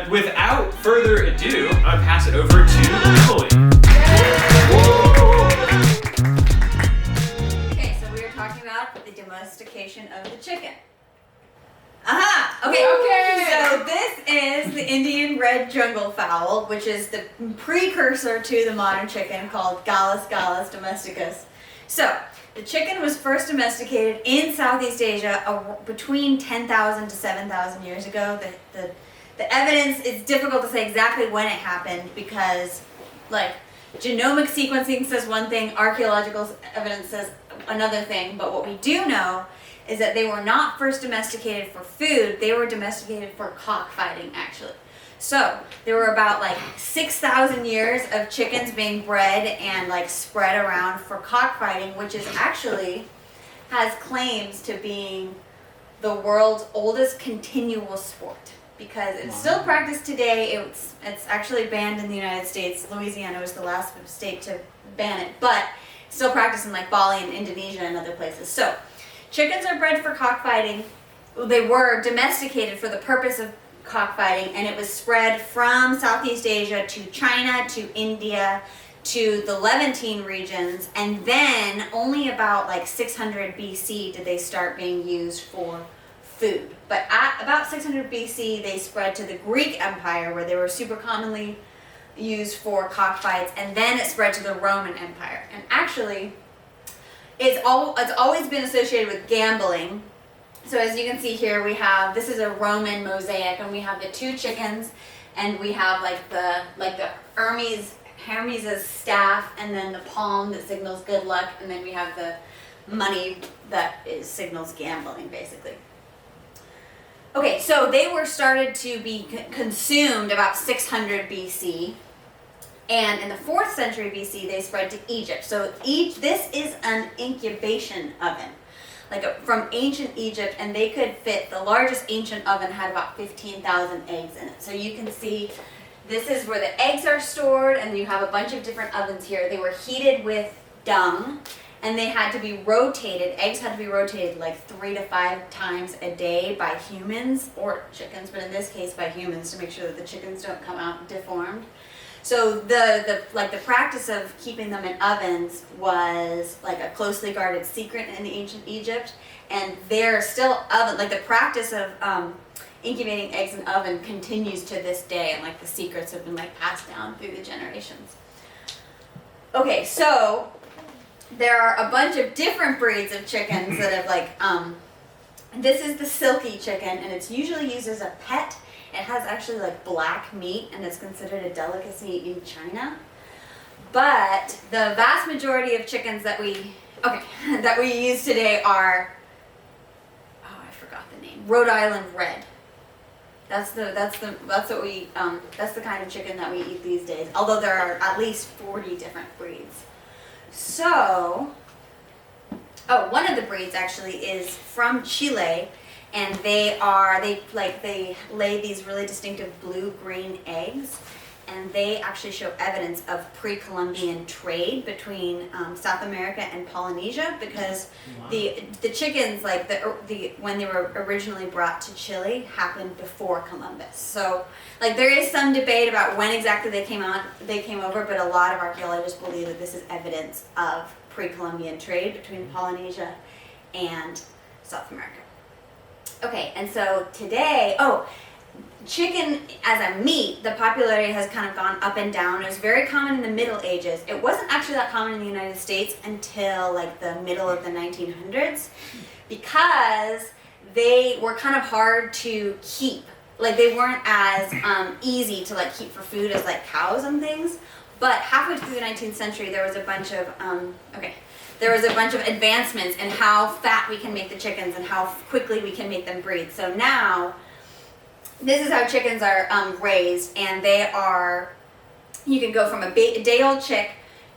without further ado, I'll pass it over to Emily. Okay, so we are talking about the domestication of the chicken. Okay. So this is the Indian red jungle fowl, which is the precursor to the modern chicken called Gallus domesticus. So the chicken was first domesticated in Southeast Asia between 10,000 to 7,000 years ago. The evidence is difficult to say exactly when it happened because, like, genomic sequencing says one thing, archaeological evidence says another thing. But what we do know is that they were not first domesticated for food, they were domesticated for cockfighting, actually. So there were about like 6,000 years of chickens being bred and like spread around for cockfighting, which is actually has claims to being the world's oldest continual sport because it's still practiced today. It's actually banned in the United States. Louisiana was the last state to ban it, but still practiced in like Bali and Indonesia and other places. So chickens are bred for cockfighting. They were domesticated for the purpose of cockfighting, and it was spread from Southeast Asia to China to India to the Levantine regions, and then only about like 600 BC did they start being used for food. But at about 600 BC they spread to the Greek Empire where they were super commonly used for cockfights, and then it spread to the Roman Empire. And actually it's always been associated with gambling. So as you can see here, we have, this is a Roman mosaic, and we have the two chickens, and we have like the Hermes' staff, and then the palm that signals good luck, and then we have the money that signals gambling, basically. Okay, so they were started to be consumed about 600 BC. And in the 4th century BC, they spread to Egypt. So this is an incubation oven, from ancient Egypt, and they could fit, the largest ancient oven had about 15,000 eggs in it. So you can see this is where the eggs are stored, and you have a bunch of different ovens here. They were heated with dung, and they had to be rotated. Eggs had to be rotated like 3 to 5 times a day by humans or chickens, but in this case by humans, to make sure that the chickens don't come out deformed. So the practice of keeping them in ovens was like a closely guarded secret in ancient Egypt, and they're still oven, like the practice of incubating eggs in oven continues to this day, and like the secrets have been like passed down through the generations. Okay, so there are a bunch of different breeds of chickens that have this is the silky chicken, and it's usually used as a pet. It has actually like black meat, and it's considered a delicacy in China. But the vast majority of chickens that we use today are, I forgot the name, Rhode Island Red. That's the kind of chicken that we eat these days. Although there are at least 40 different breeds. So, one of the breeds actually is from Chile. And they lay these really distinctive blue-green eggs, and they actually show evidence of pre-Columbian trade between South America and Polynesia, because the chickens, when they were originally brought to Chile, happened before Columbus. So there is some debate about when exactly they came over, but a lot of archaeologists believe that this is evidence of pre-Columbian trade between Polynesia and South America. Okay, and so today, chicken as a meat, the popularity has kind of gone up and down. It was very common in the Middle Ages. It wasn't actually that common in the United States until like the middle of the 1900s, because they were kind of hard to keep. Like they weren't as easy to like keep for food as like cows and things. But halfway through the 19th century, there was a bunch of advancements in how fat we can make the chickens and how quickly we can make them breed. So now, this is how chickens are raised, and you can go from a day-old chick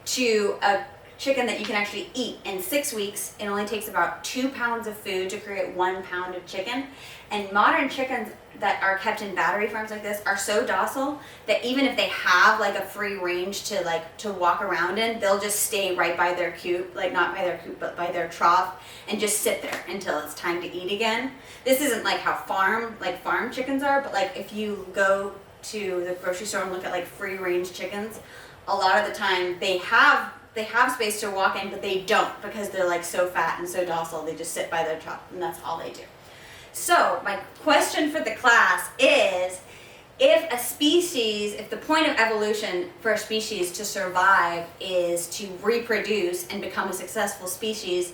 to a chicken that you can actually eat in 6 weeks. It only takes about 2 pounds of food to create 1 pound of chicken. And modern chickens that are kept in battery farms like this are so docile that even if they have like a free range to walk around in, they'll just stay right by their coop, like not by their coop, but by their trough, and just sit there until it's time to eat again. This isn't like how farm chickens are, but like if you go to the grocery store and look at like free range chickens, a lot of the time they have space to walk in, but they don't because they're like so fat and so docile. They just sit by their top and that's all they do. So my question for the class is, if the point of evolution for a species to survive is to reproduce and become a successful species,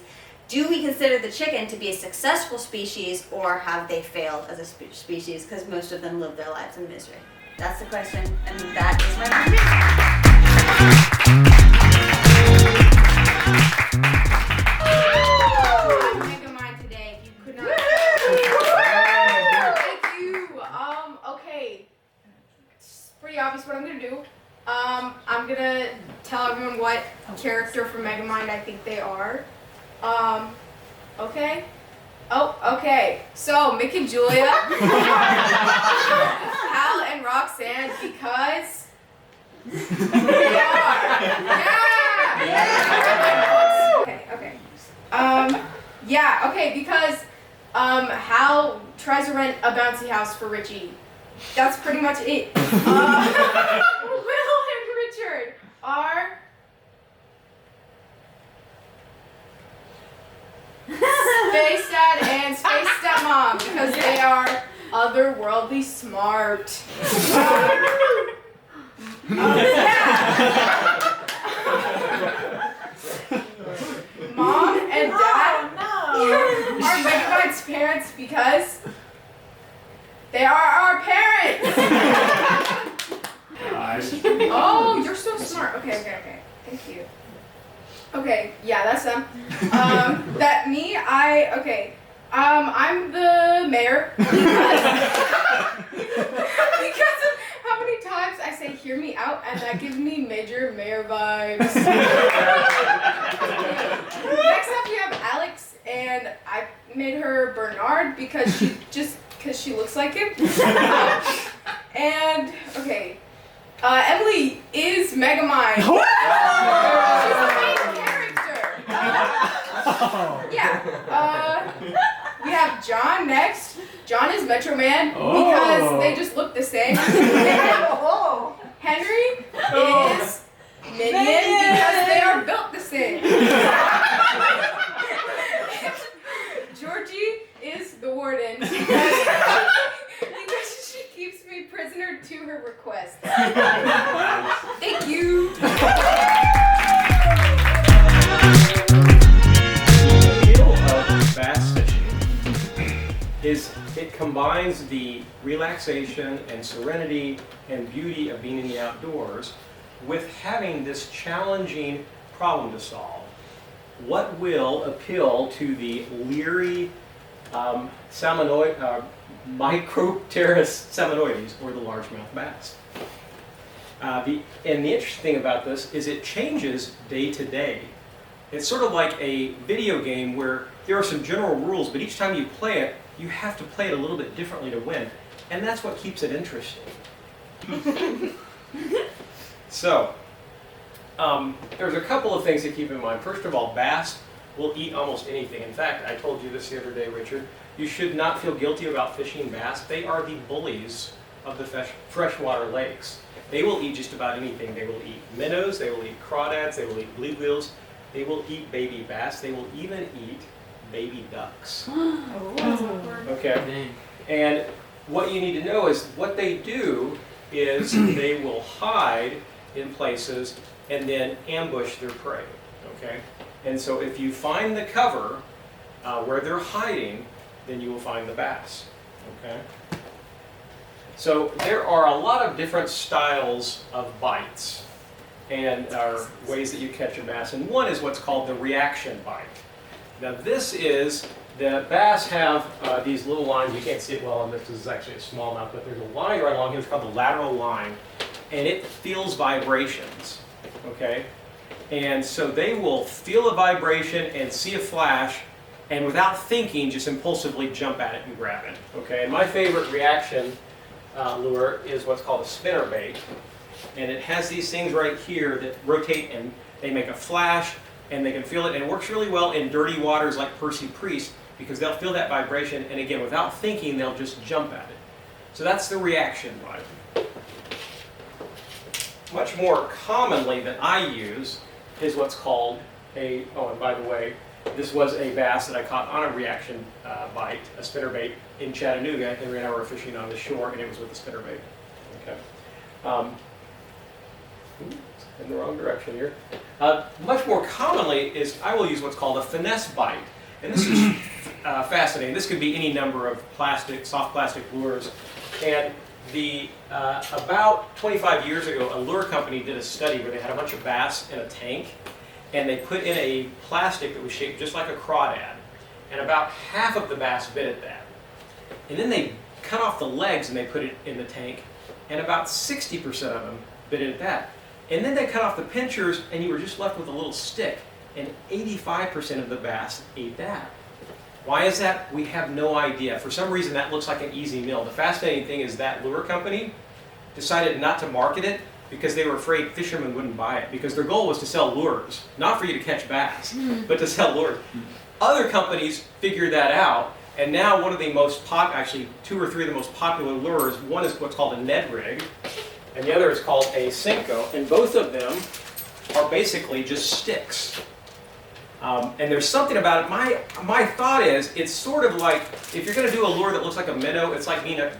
do we consider the chicken to be a successful species, or have they failed as a species because most of them live their lives in misery? That's the question, and that is my Megamind today, if you could not. Thank you. Okay. It's pretty obvious what I'm gonna do. I'm gonna tell everyone what character from Megamind I think they are. Okay. Oh, okay. So, Mick and Julia, Hal and Roxanne, because they are. Yeah! Okay. Yeah, okay, because Hal tries to rent a bouncy house for Richie. That's pretty much it. Will and Richard are Space Dad and Space Stepmom because they are otherworldly smart. Yeah. Mom and Dad are Megamind's parents because they are our parents. Oh, you're so smart. Okay. Thank you. Okay, yeah, that's them. I'm the mayor because of how many times I say "hear me out" and that gives me major mayor vibes. Next up, we have Alex, and I made her Bernard because she looks like him. And okay, Emily is Megamind. She's the main character. We have John next. John is Metro Man because they just look the same. Henry is Minion because they are built the same. Georgie is the Warden because she keeps me prisoner to her request. Thank you. The appeal of bass fishing is it combines the relaxation and serenity and beauty of being in the outdoors with having this challenging problem to solve. What will appeal to the leery Micropterus salmonoides, or the largemouth bass? And the interesting thing about this is it changes day to day. It's sort of like a video game where there are some general rules, but each time you play it, you have to play it a little bit differently to win. And that's what keeps it interesting. So, there's a couple of things to keep in mind. First of all, bass will eat almost anything. In fact, I told you this the other day, Richard, you should not feel guilty about fishing bass. They are the bullies of the freshwater lakes. They will eat just about anything. They will eat minnows, they will eat crawdads, they will eat bluegills, they will eat baby bass, they will even eat baby ducks. Okay. And what you need to know is what they do is they will hide in places and then ambush their prey. Okay. And so if you find the cover where they're hiding, then you will find the bass. Okay. So there are a lot of different styles of bites and ways that you catch a bass, and one is what's called the reaction bite. Now this is, the bass have these little lines, you can't see it well on this, is actually a small mouth, but there's a line right along here, it's called the lateral line, and it feels vibrations, okay? And so they will feel a vibration and see a flash, and without thinking, just impulsively jump at it and grab it, okay? And my favorite reaction lure is what's called a spinner bait, and it has these things right here that rotate and they make a flash and they can feel it, and it works really well in dirty waters like Percy Priest because they'll feel that vibration, and again, without thinking, they'll just jump at it. So that's the reaction bite. much more commonly that I use is what's called oh, and by the way, this was a bass that I caught on a reaction bite, a spinnerbait in Chattanooga. Henry and I were fishing on the shore, and it was with a spinnerbait. Okay. In the wrong direction here. Much more commonly is I will use what's called a finesse bite. And this is fascinating. This could be any number of soft plastic lures. And about 25 years ago, a lure company did a study where they had a bunch of bass in a tank, and they put in a plastic that was shaped just like a crawdad. And about half of the bass bit at that. And then they cut off the legs and they put it in the tank, and about 60% of them bit at that. And then they cut off the pinchers, and you were just left with a little stick, and 85% of the bass ate that. Why is that? We have no idea. For some reason, that looks like an easy meal. The fascinating thing is that lure company decided not to market it because they were afraid fishermen wouldn't buy it, because their goal was to sell lures, not for you to catch bass, but to sell lures. Other companies figured that out, and now one of the actually 2 or 3 of the most popular lures, one is what's called a Ned rig, and the other is called a Cinco, and both of them are basically just sticks. And there's something about it. My thought is, it's sort of like, if you're going to do a lure that looks like a minnow, it's like being a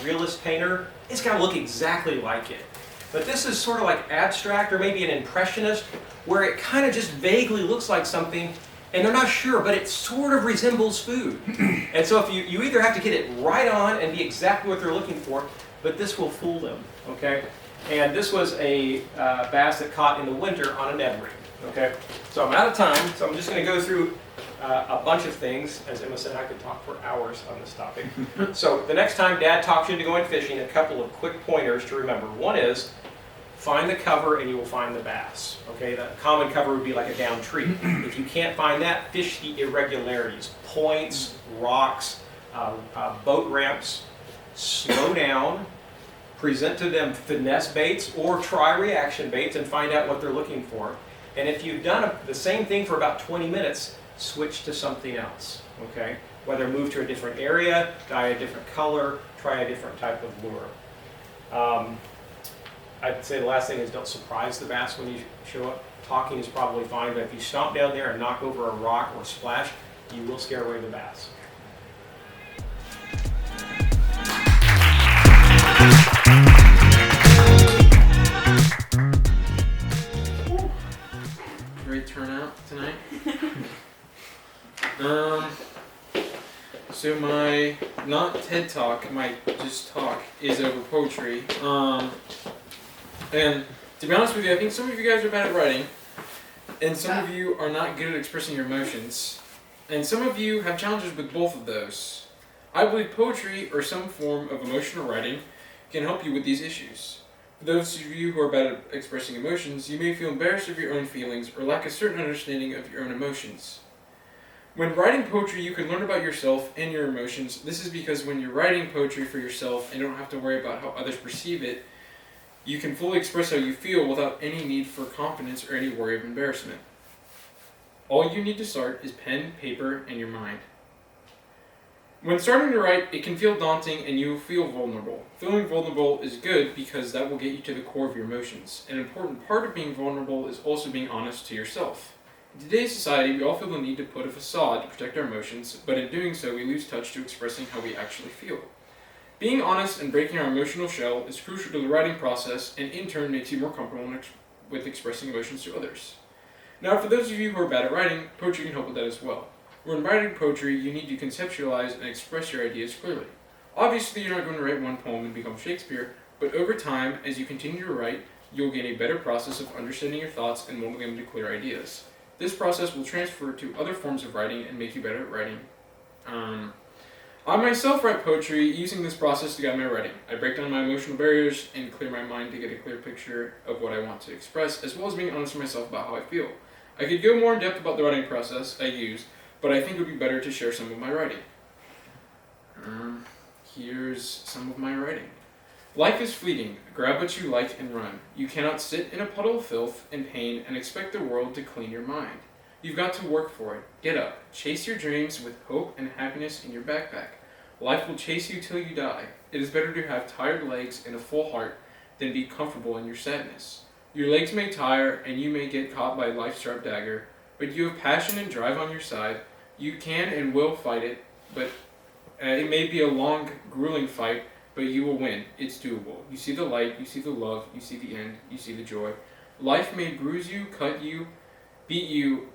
realist painter. It's got to look exactly like it. But this is sort of like abstract, or maybe an impressionist, where it kind of just vaguely looks like something, and they're not sure, but it sort of resembles food. And so if you either have to get it right on and be exactly what they're looking for, but this will fool them, okay? And this was a bass that caught in the winter on a Ned rig, okay? So I'm out of time, so I'm just going to go through a bunch of things. As Emma said, I could talk for hours on this topic. So the next time Dad talks you into going fishing, a couple of quick pointers to remember. One is, find the cover and you will find the bass. Okay, the common cover would be like a downed tree. If you can't find that, fish the irregularities, points, rocks, boat ramps. Slow down, present to them finesse baits or try reaction baits and find out what they're looking for. And if you've done the same thing for about 20 minutes, switch to something else. Okay, whether move to a different area, dye a different color, try a different type of lure. I'd say the last thing is, don't surprise the bass when you show up. Talking is probably fine, but if you stomp down there and knock over a rock or splash, you will scare away the bass. Great turnout tonight. So my not TED Talk, my just talk is over poetry. And to be honest with you, I think some of you guys are bad at writing, and some of you are not good at expressing your emotions, and some of you have challenges with both of those. I believe poetry or some form of emotional writing can help you with these issues. For those of you who are bad at expressing emotions, you may feel embarrassed of your own feelings or lack a certain understanding of your own emotions. When writing poetry, you can learn about yourself and your emotions. This is because when you're writing poetry for yourself and don't have to worry about how others perceive it, you can fully express how you feel without any need for confidence or any worry of embarrassment. All you need to start is pen, paper, and your mind. When starting to write, it can feel daunting and you feel vulnerable. Feeling vulnerable is good because that will get you to the core of your emotions. An important part of being vulnerable is also being honest to yourself. In today's society, we all feel the need to put a facade to protect our emotions, but in doing so, we lose touch to expressing how we actually feel. Being honest and breaking our emotional shell is crucial to the writing process, and in turn makes you more comfortable with expressing emotions to others. Now, for those of you who are bad at writing, poetry can help with that as well. When writing poetry, you need to conceptualize and express your ideas clearly. Obviously, you're not going to write one poem and become Shakespeare, but over time, as you continue to write, you'll gain a better process of understanding your thoughts and molding them into clear ideas. This process will transfer to other forms of writing and make you better at writing. I myself write poetry using this process to guide my writing. I break down my emotional barriers and clear my mind to get a clear picture of what I want to express, as well as being honest with myself about how I feel. I could go more in depth about the writing process I use, but I think it would be better to share some of my writing. Here's some of my writing. Life is fleeting. Grab what you like and run. You cannot sit in a puddle of filth and pain and expect the world to clean your mind. You've got to work for it. Get up. Chase your dreams with hope and happiness in your backpack. Life will chase you till you die. It is better to have tired legs and a full heart than be comfortable in your sadness. Your legs may tire and you may get caught by life's sharp dagger, but you have passion and drive on your side. You can and will fight it, but it may be a long, grueling fight, but you will win. It's doable. You see the light, you see the love, you see the end, you see the joy. Life may bruise you, cut you, beat you,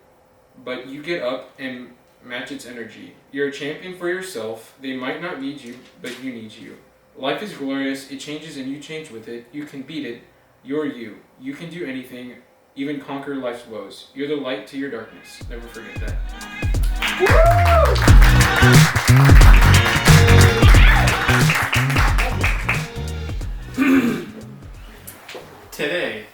but you get up and match its energy. You're a champion for yourself. They might not need you, but you need you. Life is glorious. It changes and you change with it. You can beat it. You're you. You can do anything, even conquer life's woes. You're the light to your darkness. Never forget that. Today,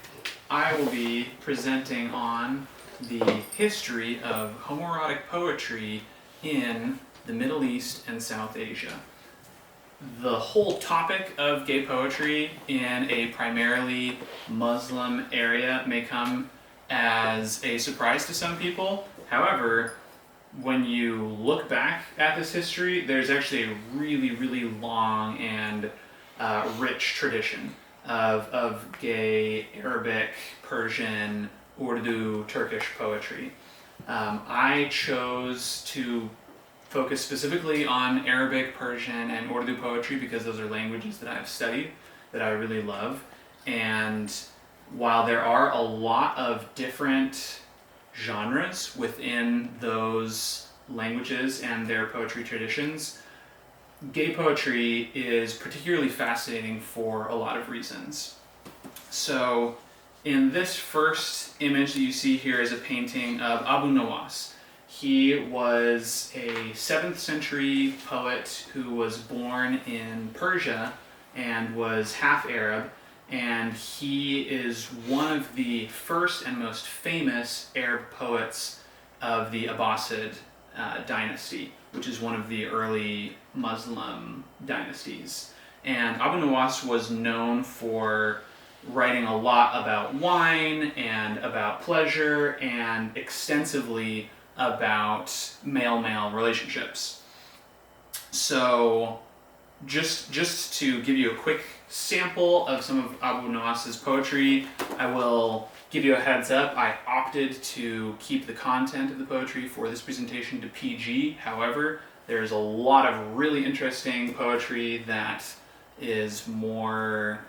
I will be presenting on the history of homoerotic poetry in the Middle East and South Asia. The whole topic of gay poetry in a primarily Muslim area may come as a surprise to some people. However, when you look back at this history, there's actually a really, really long and rich tradition of gay Arabic, Persian, Urdu, Turkish poetry. I chose to focus specifically on Arabic, Persian, and Urdu poetry because those are languages that I've studied, that I really love. And while there are a lot of different genres within those languages and their poetry traditions, gay poetry is particularly fascinating for a lot of reasons. So in this first image that you see here is a painting of Abu Nawas. He was a 7th century poet who was born in Persia and was half Arab, and he is one of the first and most famous Arab poets of the Abbasid dynasty, which is one of the early Muslim dynasties. And Abu Nawas was known for writing a lot about wine and about pleasure and extensively about male-male relationships. So just to give you a quick sample of some of Abu Nawas's poetry, I will give you a heads up. I opted to keep the content of the poetry for this presentation to PG. However, there's a lot of really interesting poetry that is more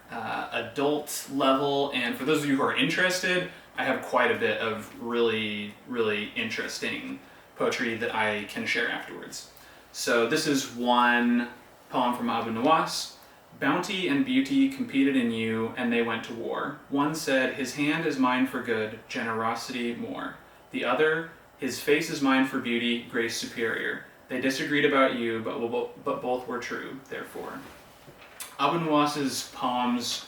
adult level, and for those of you who are interested, I have quite a bit of really, really interesting poetry that I can share afterwards. So this is one poem from Abu Nawas. Bounty and beauty competed in you, and they went to war. One said, his hand is mine for good, generosity more. The other, his face is mine for beauty, grace superior. They disagreed about you, but both were true, therefore. Abu Nawas's poems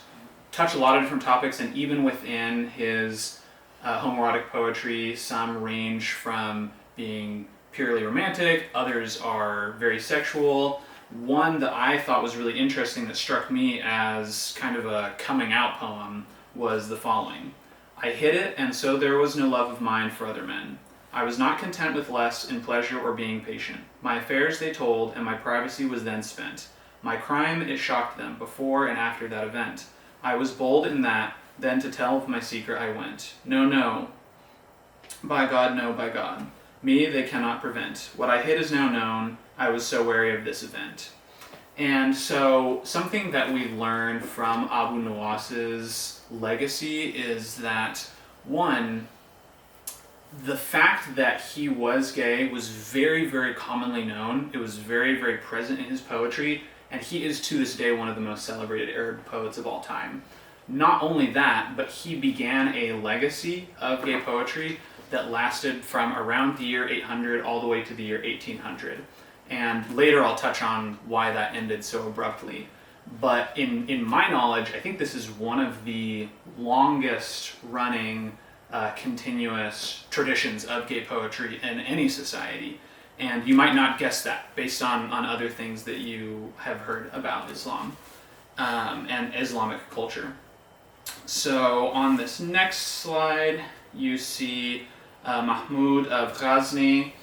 touch a lot of different topics, and even within his homoerotic poetry, some range from being purely romantic, others are very sexual. One that I thought was really interesting that struck me as kind of a coming out poem was the following. I hid it, and so there was no love of mine for other men. I was not content with less in pleasure or being patient. My affairs they told, and my privacy was then spent. My crime, it shocked them, before and after that event. I was bold in that, then to tell of my secret I went. No, no. By God, no, by God. Me they cannot prevent. What I hid is now known. I was so wary of this event. And so something that we learn from Abu Nawas's legacy is that, one, the fact that he was gay was very, very commonly known. It was very, very present in his poetry, and he is to this day one of the most celebrated Arab poets of all time. Not only that, but he began a legacy of gay poetry that lasted from around the year 800 all the way to the year 1800. And later I'll touch on why that ended so abruptly. But in my knowledge, I think this is one of the longest running continuous traditions of gay poetry in any society. And you might not guess that based on other things that you have heard about Islam and Islamic culture. So on this next slide, you see Mahmud of Ghazni.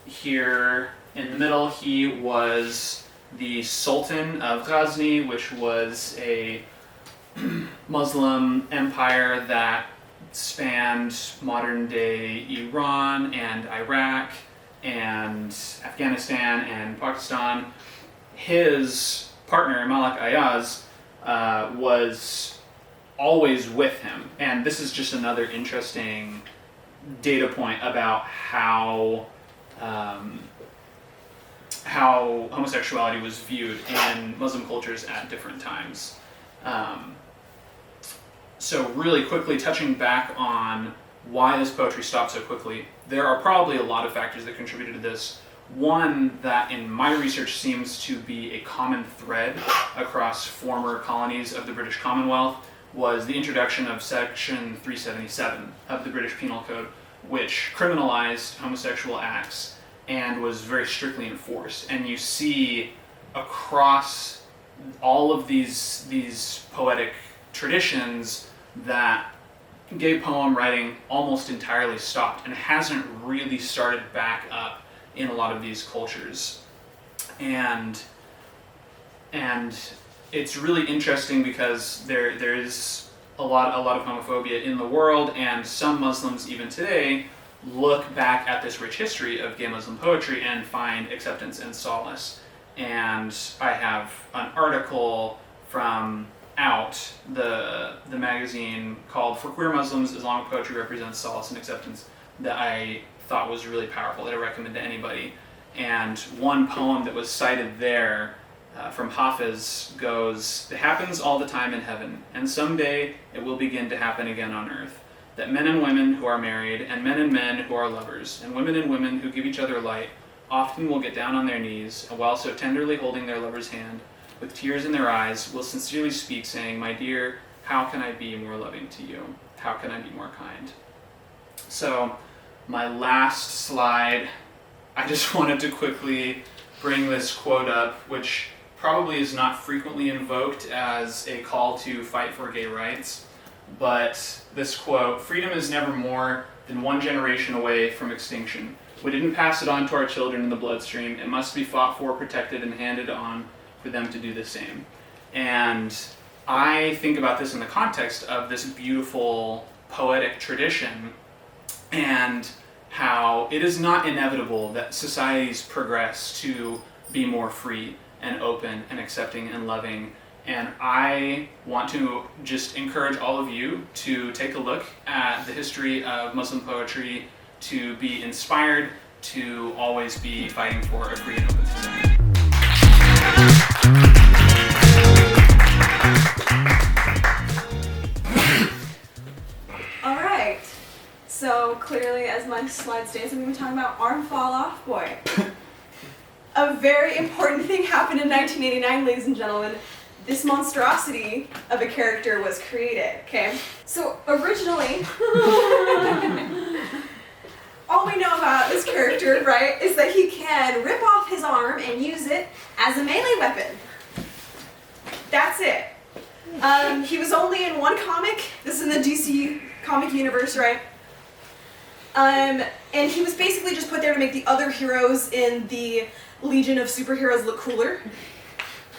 Here in the middle, he was the Sultan of Ghazni, which was a Muslim empire that spanned modern-day Iran and Iraq and Afghanistan and Pakistan. His partner, Malik Ayaz, was always with him. And this is just another interesting data point about how homosexuality was viewed in Muslim cultures at different times. So really quickly touching back on why this poetry stopped so quickly, there are probably a lot of factors that contributed to this. One that in my research seems to be a common thread across former colonies of the British Commonwealth was the introduction of Section 377 of the British Penal Code, which criminalized homosexual acts and was very strictly enforced. And you see across all of these poetic traditions that gay poem writing almost entirely stopped and hasn't really started back up in a lot of these cultures. And it's really interesting because there is a lot of homophobia in the world, and some Muslims even today look back at this rich history of gay Muslim poetry and find acceptance and solace. And I have an article from Out, the magazine, called "For Queer Muslims, Islamic Poetry Represents Solace and Acceptance," that I thought was really powerful, that I recommend to anybody. And one poem that was cited there from Hafiz goes, "It happens all the time in heaven, and someday it will begin to happen again on earth, that men and women who are married, and men who are lovers, and women who give each other light, often will get down on their knees, and while so tenderly holding their lover's hand, with tears in their eyes, will sincerely speak, saying, 'My dear, how can I be more loving to you? How can I be more kind?'" So, my last slide, I just wanted to quickly bring this quote up, which probably is not frequently invoked as a call to fight for gay rights, but this quote, "Freedom is never more than one generation away from extinction. We didn't pass it on to our children in the bloodstream. It must be fought for, protected, and handed on for them to do the same." And I think about this in the context of this beautiful poetic tradition and how it is not inevitable that societies progress to be more free and open and accepting and loving. And I want to just encourage all of you to take a look at the history of Muslim poetry, to be inspired, to always be fighting for a free and open society. All right. So clearly, as my slide states, I'm going to be talking about Arm Fall Off Boy. A very important thing happened in 1989, ladies and gentlemen. This monstrosity of a character was created, okay? So originally, all we know about this character, right, is that he can rip off his arm and use it as a melee weapon. That's it. He was only in one comic. This is in the DC comic universe, right? And he was basically just put there to make the other heroes in the Legion of Superheroes look cooler.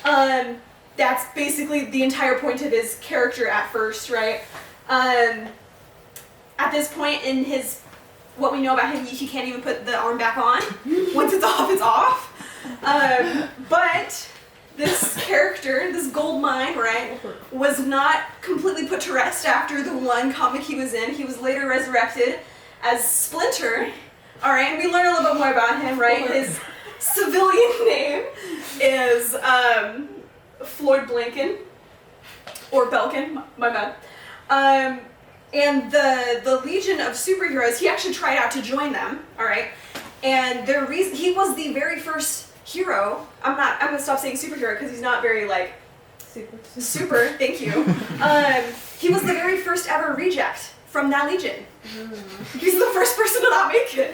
That's basically the entire point of his character at first, right? At this point in his, what we know about him, he can't even put the arm back on. Once it's off, it's off. But this character, this gold mine, right, was not completely put to rest after the one comic he was in. He was later resurrected as Splinter. All right, and we learn a little bit more about him, right? His civilian name is Floyd Blanken, or Belkin, my bad. And the Legion of Superheroes, he actually tried out to join them, all right? And the reason, he was the very first hero. I'm gonna stop saying superhero because he's not very like super. Thank you. He was the very first ever reject from that Legion. He's the first person to not make it.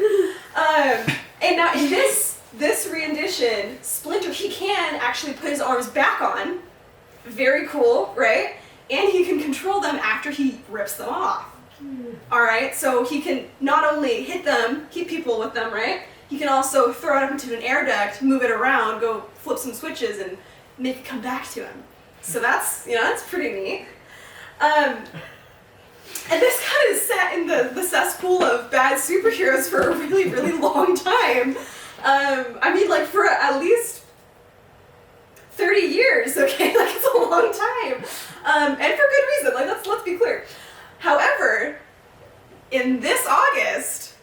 And now in this rendition, Splinter, he can actually put his arms back on. Very cool, right? And he can control them after he rips them off. All right, so he can not only hit people with them, right? He can also throw it up into an air duct, move it around, go flip some switches, and make it come back to him. So that's pretty neat. And this kind of sat in the cesspool of bad superheroes for a really, really long time. I mean, like, for at least 30 years, okay? Like, it's a long time. And for good reason, like, let's be clear. However, in this August,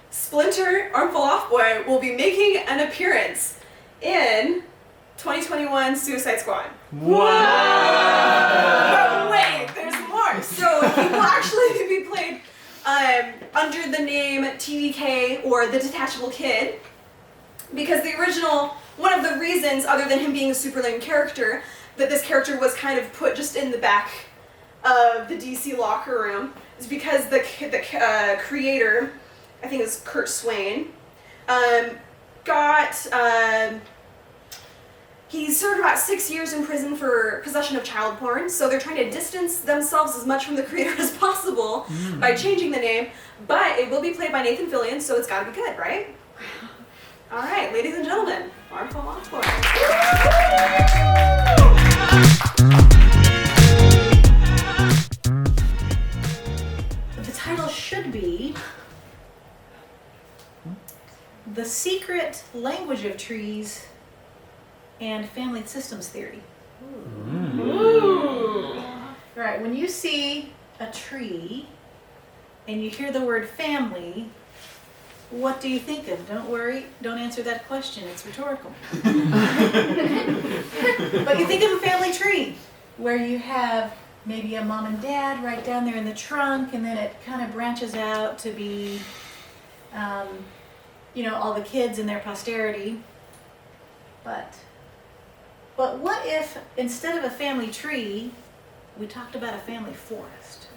Splinter, Armful Off Boy, will be making an appearance in 2021 Suicide Squad. But wait, there's more. So he will actually be played under the name TDK, or the Detachable Kid, because the original, one of the reasons, other than him being a super lame character, that this character was kind of put just in the back of the DC locker room is because the creator, I think it's Kurt Swain, he served about 6 years in prison for possession of child porn, so they're trying to distance themselves as much from the creator as possible by changing the name, but it will be played by Nathan Fillion, so it's gotta be good, right? All right, ladies and gentlemen, Armful Off Boy. The title should be The Secret Language of Trees and Family Systems Theory. Ooh. Right, when you see a tree and you hear the word family, what do you think of? Don't worry, don't answer that question, it's rhetorical. But you think of a family tree where you have maybe a mom and dad right down there in the trunk, and then it kind of branches out to be, all the kids and their posterity. But what if instead of a family tree, we talked about a family forest?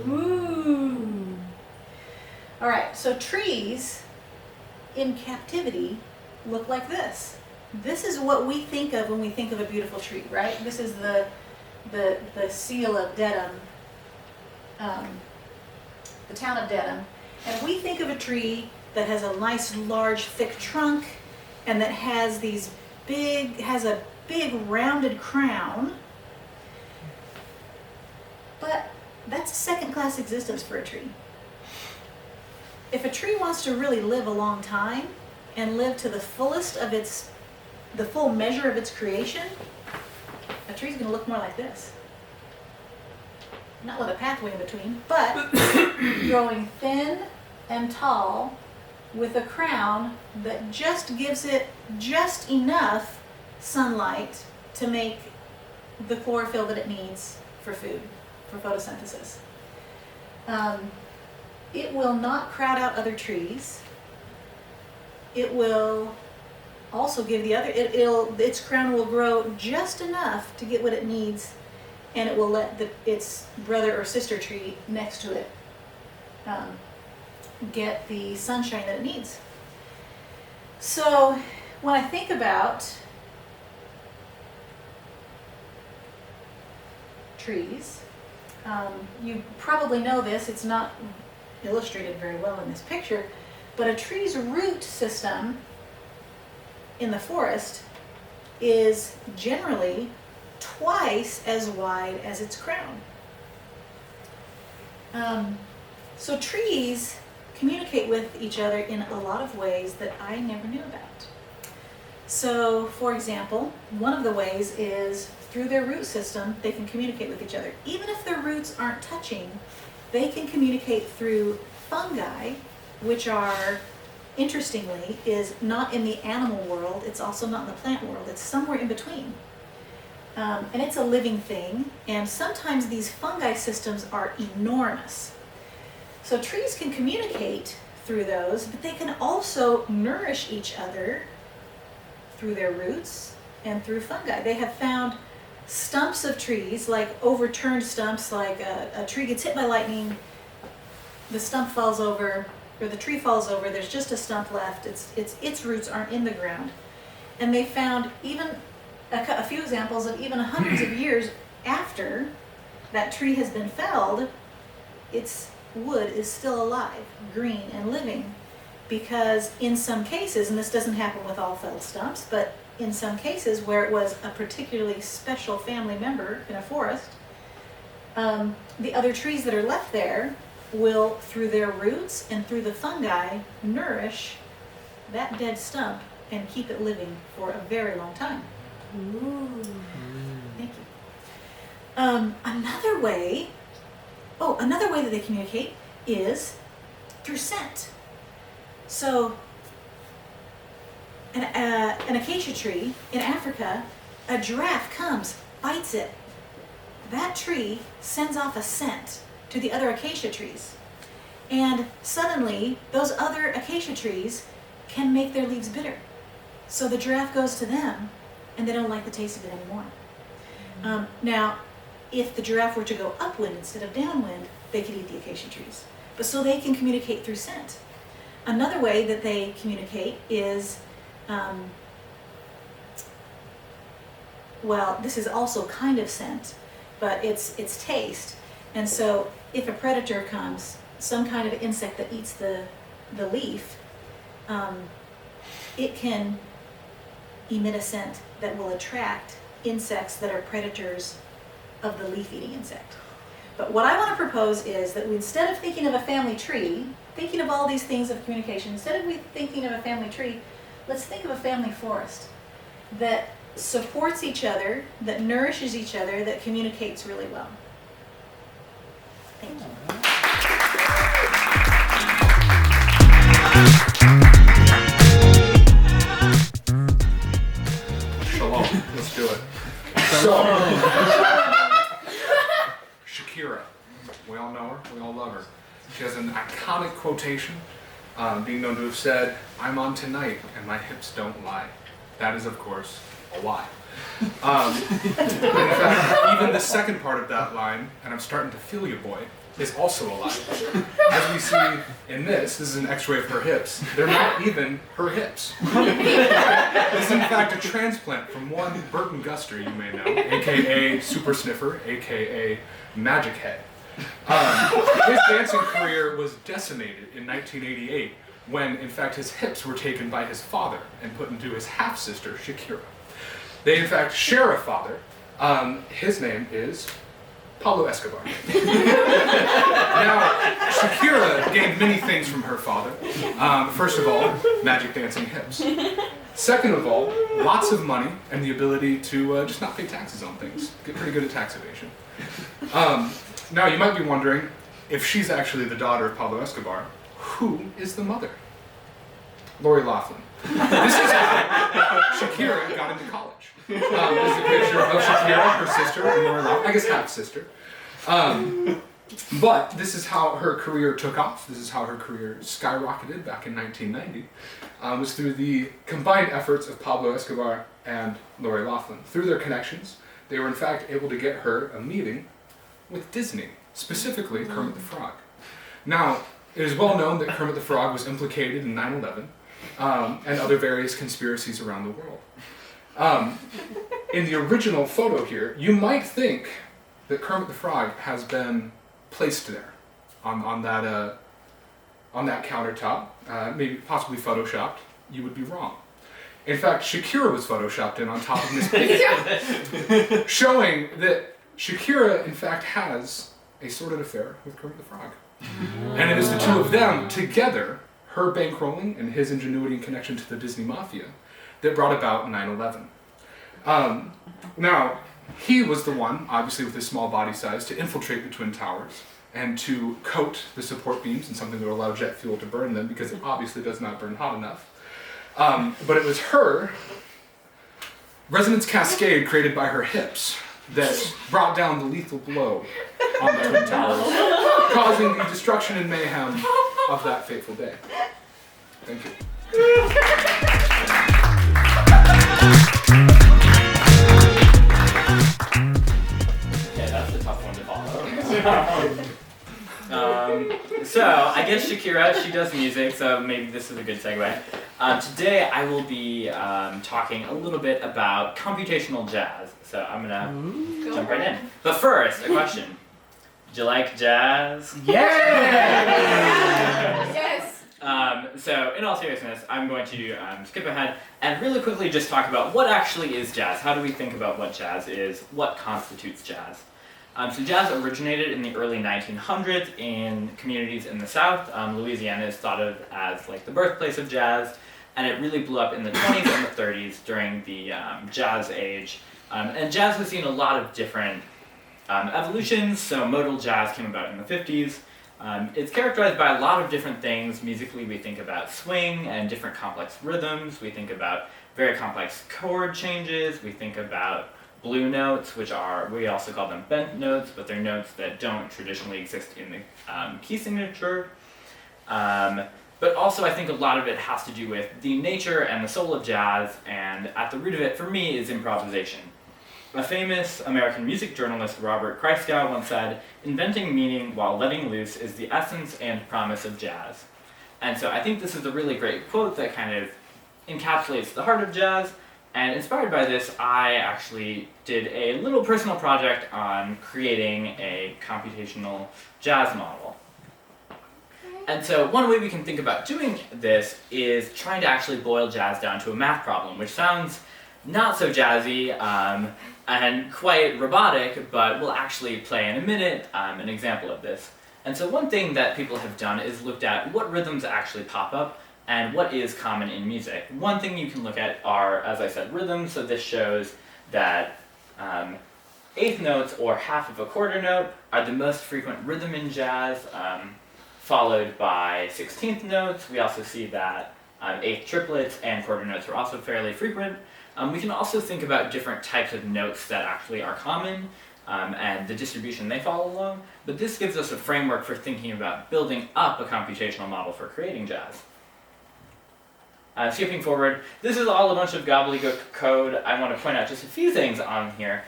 Ooh. All right, so trees in captivity look like this. This is what we think of when we think of a beautiful tree, right? This is the seal of Dedham, the town of Dedham. And we think of a tree that has a nice, large, thick trunk, and that has a big rounded crown. But that's a second-class existence for a tree. If a tree wants to really live a long time and live to the fullest of the full measure of its creation, a tree's gonna look more like this. Not with a pathway in between, but growing thin and tall with a crown that just gives it just enough sunlight to make the chlorophyll that it needs for food, for photosynthesis. It will not crowd out other trees. It will also give its crown will grow just enough to get what it needs, and it will let its brother or sister tree next to it get the sunshine that it needs. So when I think about trees, you probably know this, it's not illustrated very well in this picture, but a tree's root system in the forest is generally twice as wide as its crown. So trees communicate with each other in a lot of ways that I never knew about. So, for example, one of the ways is through their root system, they can communicate with each other. Even if their roots aren't touching, they can communicate through fungi, which are, interestingly, is not in the animal world, it's also not in the plant world, it's somewhere in between. And it's a living thing, and sometimes these fungi systems are enormous. So trees can communicate through those, but they can also nourish each other through their roots and through fungi. They have found stumps of trees, like overturned stumps, like a tree gets hit by lightning, the stump falls over, or the tree falls over, there's just a stump left, its roots aren't in the ground. And they found even a few examples of even hundreds of years after that tree has been felled, its wood is still alive, green and living, because in some cases, and this doesn't happen with all felled stumps, but in some cases where it was a particularly special family member in a forest, the other trees that are left there will, through their roots and through the fungi, nourish that dead stump and keep it living for a very long time. Ooh. Thank you. Another way that they communicate is through scent. So, an acacia tree in Africa, a giraffe comes, bites it. That tree sends off a scent to the other acacia trees. And suddenly, those other acacia trees can make their leaves bitter. So the giraffe goes to them, and they don't like the taste of it anymore. Now, if the giraffe were to go upwind instead of downwind, they could eat the acacia trees. But so they can communicate through scent. Another way that they communicate is, well, this is also kind of scent, but it's taste. And so if a predator comes, some kind of insect that eats the leaf, it can emit a scent that will attract insects that are predators of the leaf-eating insect. But what I want to propose is that instead of thinking of a family tree, thinking of all these things of communication, instead of thinking of a family tree, let's think of a family forest that supports each other, that nourishes each other, that communicates really well. Thank you. Shalom. Let's do it. Shakira. We all know her. We all love her. She has an iconic quotation, being known to have said, "I'm on tonight and my hips don't lie." That is, of course, a lie. In fact, even the second part of that line, "and I'm starting to feel you, boy," is also a lie. As we see in this is an x-ray of her hips. They're not even her hips. This is in fact a transplant from one Burton Guster, you may know, aka Super Sniffer, aka Magic Head. His dancing career was decimated in 1988 when, in fact, his hips were taken by his father and put into his half-sister, Shakira. They, in fact, share a father. His name is Pablo Escobar. Now, Shakira gained many things from her father. First of all, magic dancing hips. Second of all, lots of money and the ability to just not pay taxes on things. Get pretty good at tax evasion. Now, you might be wondering, if she's actually the daughter of Pablo Escobar, who is the mother? Lori Loughlin. This is how Shakira got into college. This is a picture of Shakira, her sister, and Lori Loughlin, I guess half-sister. But this is how her career took off. This is how her career skyrocketed back in 1990. Was through the combined efforts of Pablo Escobar and Lori Loughlin. Through their connections, they were in fact able to get her a meeting with Disney, specifically Kermit the Frog. Now, it is well known that Kermit the Frog was implicated in 9/11 and other various conspiracies around the world. In the original photo here, you might think that Kermit the Frog has been placed there on that countertop, maybe possibly photoshopped. You would be wrong. In fact, Shakira was photoshopped in on top of this picture, showing that Shakira, in fact, has a sordid affair with Kermit the Frog. And it is the two of them together, her bankrolling and his ingenuity and connection to the Disney Mafia, that brought about 9/11. Now, he was the one, obviously with his small body size, to infiltrate the Twin Towers and to coat the support beams in something that would allow jet fuel to burn them, because it obviously does not burn hot enough. But it was her resonance cascade created by her hips that brought down the lethal blow on the Twin Towers, causing the destruction and mayhem of that fateful day. Thank you. Yeah, that's a tough one to follow. So, I guess Shakira, she does music, so maybe this is a good segue. Today I will be talking a little bit about computational jazz. So I'm gonna jump right in. But first, a question. Do you like jazz? Yeah! Yes. So in all seriousness, I'm going to skip ahead and really quickly just talk about what actually is jazz. How do we think about what jazz is? What constitutes jazz? So jazz originated in the early 1900s in communities in the South. Louisiana is thought of as like the birthplace of jazz, and it really blew up in the 20s and the 30s during the jazz age. And jazz has seen a lot of different evolutions. So modal jazz came about in the 50s. It's characterized by a lot of different things. Musically, we think about swing and different complex rhythms. We think about very complex chord changes. We think about blue notes, which are, we also call them bent notes, but they're notes that don't traditionally exist in the key signature. But also I think a lot of it has to do with the nature and the soul of jazz, and at the root of it, for me, is improvisation. A famous American music journalist, Robert Christgau, once said, "Inventing meaning while letting loose is the essence and promise of jazz." And so I think this is a really great quote that kind of encapsulates the heart of jazz. And inspired by this, I actually did a little personal project on creating a computational jazz model. And so one way we can think about doing this is trying to actually boil jazz down to a math problem, which sounds not so jazzy and quite robotic, but we'll actually play in a minute an example of this. And so one thing that people have done is looked at what rhythms actually pop up and what is common in music. One thing you can look at are, as I said, rhythms. So this shows that eighth notes, or half of a quarter note, are the most frequent rhythm in jazz, followed by 16th notes. We also see that eighth triplets and quarter notes are also fairly frequent. We can also think about different types of notes that actually are common and the distribution they follow along, but this gives us a framework for thinking about building up a computational model for creating jazz. Skipping forward, this is all a bunch of gobbledygook code. I want to point out just a few things on here.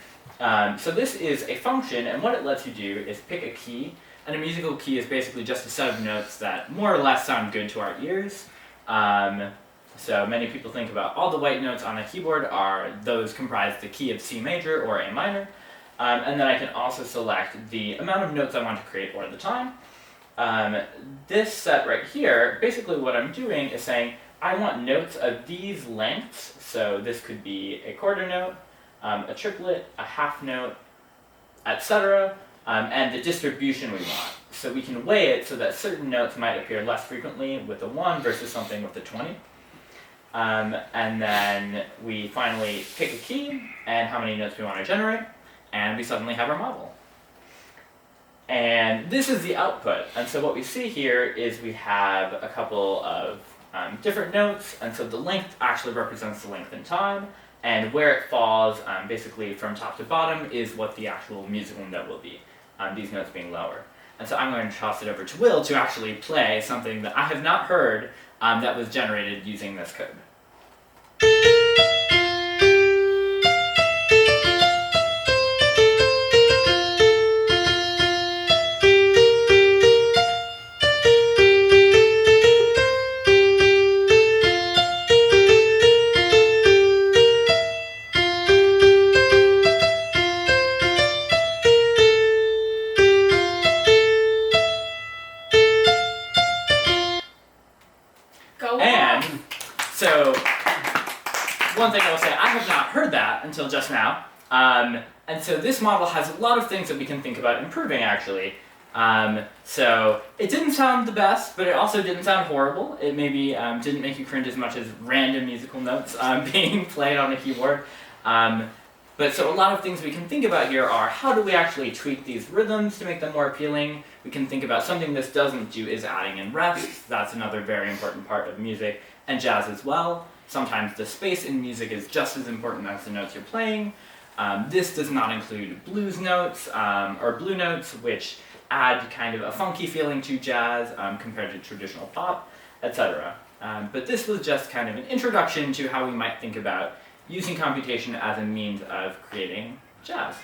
So this is a function, and what it lets you do is pick a key, and a musical key is basically just a set of notes that more or less sound good to our ears. So many people think about all the white notes on a keyboard are those comprise the key of C major or A minor. And then I can also select the amount of notes I want to create or the time. This set right here, basically what I'm doing is saying I want notes of these lengths. So this could be a quarter note, a triplet, a half note, etc. And the distribution we want. So we can weigh it so that certain notes might appear less frequently with a 1 versus something with a 20. And then we finally pick a key and how many notes we want to generate, and we suddenly have our model. And this is the output. And so what we see here is we have a couple of different notes, and so the length actually represents the length in time, and where it falls, basically from top to bottom, is what the actual musical note will be, these notes being lower. And so I'm going to toss it over to Will to actually play something that I have not heard that was generated using this code. So, one thing I will say, I have not heard that until just now. And so this model has a lot of things that we can think about improving, actually. So it didn't sound the best, but it also didn't sound horrible. It maybe didn't make you cringe as much as random musical notes being played on a keyboard. But so a lot of things we can think about here are how do we actually tweak these rhythms to make them more appealing? We can think about something this doesn't do is adding in rests. That's another very important part of music and jazz as well. Sometimes the space in music is just as important as the notes you're playing. This does not include blues notes or blue notes, which add kind of a funky feeling to jazz compared to traditional pop, etc. But this was just kind of an introduction to how we might think about using computation as a means of creating jazz.